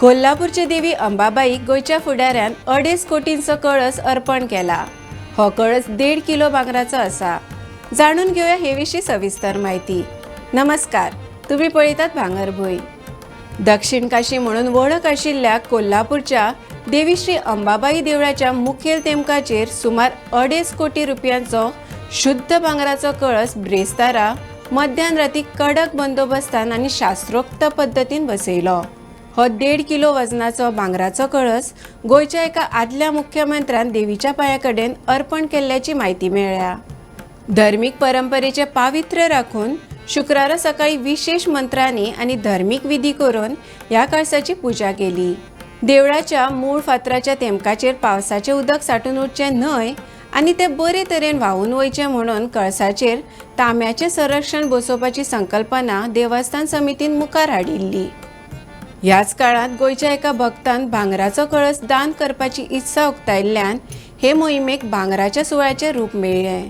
कोल्हापूरची देवी अंबाबाईक गोयच्या फुडाऱ्यान 2.5 कोटींचो कळस अर्पण केला। हो कळस 1.5 किलो भांगराचो आसा। जाणून घेऊया हे विशीं सविस्तर माहिती। नमस्कार, तुम्ही पळयतात भांगरभूंय। दक्षिण काशी म्हणून वळख आशिल्ल्या कोल्हापूरच्या देवी श्री अंबाबाई देवळाच्या मुखेल तेमकाचेर सुमार 2.5 कोटी रुपयांचो शुद्ध भांगराचो कळस ब्रेस्तारा मध्यान राती कडक बंदोबस्तान आनी शास्त्रोक्त पद्दतीन बसयलो। हो 1.5 किलो वजनाचो भांगराचो कळस गोयच्या एका आदल्या मुख्यमंत्र्यान देवीच्या पांया कडेन अर्पण केल्ल्याची म्हायती मेळ्ळ्या। धर्मीक परंपरेचे पावित्र्य राखून शुक्रारा सकाळी विशेष मंत्रांनी आनी धर्मीक विधी करून ह्या कळसाची पुजा केली। देवळाच्या मूळ फातराच्या तेमकाचेर पावसाचे उदक साठून उरचे न्हय आनी ते बरे तरेन व्हांवून वयचे म्हणून कळसाचेर तांब्याचें संरक्षण बसोवपाची संकल्पना देवस्थान समितीन मुखार हाडिल्ली। ह्याच काळात गोयच्या एका भक्तान भांगराचो कळस दान करपाची इत्सा उक्तायिल्ल्यान हे मोहिमेक भांगराच्या सुवाळ्याचे रूप मेळ्ळें।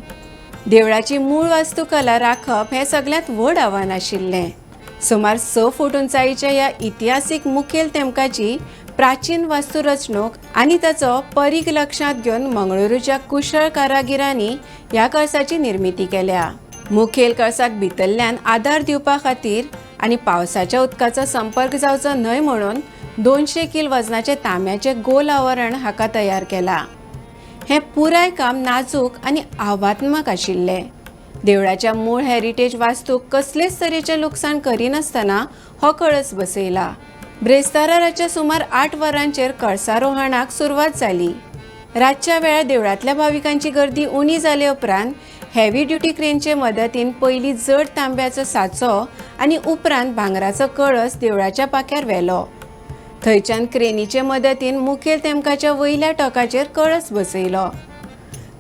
देवळाची मूळ वास्तुकला राखप हें सगळ्यांत व्हड आव्हान आशिल्लें। सुमार 6 फूट उंचायेच्या ह्या इतिहासीक मुखेल तेमकाची प्राचीन वास्तुरचणूक आनी ताचो परीघ लक्षांत घेवन मंगळुरूच्या कुशळ कारागिरांनी ह्या कळसाची निर्मिती केल्या। मुखेल कळसाक भितरल्यान आदार दिवपा खातीर आनी पावसाच्या उदकाचो संपर्क जावचो न्हय म्हणून 200 किल वजनाचे तांब्याचे गोल आवरण हाका तयार केला। हें पुराय काम नाजूक आनी आव्हानात्मक आशिल्लें। देवळाच्या मूळ हेरिटेज वास्तूक कसलेच तरेचें लुकसाण करिनासतना हो कळस बसयला। ब्रेस्तारा रातच्या सुमार 8 वरांचेर कळसारोहणाक सुरवात जाली। रातच्या वेळार देवळांतल्या भाविकांची गर्दी उणी जाले उपरांत हेवी ड्युटी क्रेनचे मदतीन पयलीं जड तांब्याचो साचो आनी उपरांत भांगराचो कळस देवळाच्या पाक्यार व्हेलो। थंयच्यान क्रेनीचे मदतीन मुखेल तेमकाच्या वयल्या टोकाचेर कळस बसयलो।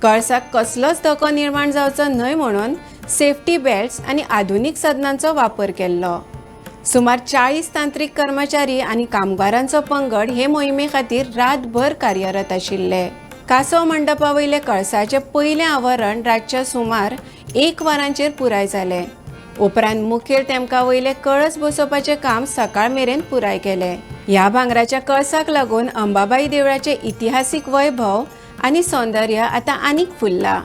कळसाक कसलोच धोको निर्माण जावचो न्हय म्हणून सेफ्टी बेल्ट्स आनी आधुनीक साधनांचो वापर केल्लो। सुमार 40 तांत्रीक कर्मचारी आनी कामगारांचो पंगड हे मोहिमे खातीर रातभर कार्यरत आशिल्ले। कासव मंडपावयले कळसाचे पयलें आवरण रातच्या सुमार 1 वरांचेर पुराय जालें। उपरांत मुखेल तेमका वयले कळस बसोवपाचें काम सकाळ मेरेन पुराय केलें। ह्या भांगराच्या कळसाक लागून अंबाबाई देवळाचे इतिहासीक वैभव आनी सौंदर्य आतां आनीक फुललां।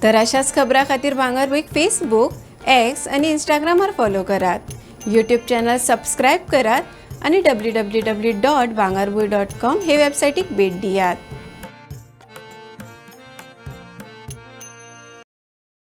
तर अशाच खबरां खातीर भांगरभूंयक फेसबूक, एक्स आनी इंस्टाग्रामार फॉलो करात। यूट्यूब चॅनल सबस्क्रायब करात आनी www.bangarbuy.com हे वेबसायटीक भेट दियात।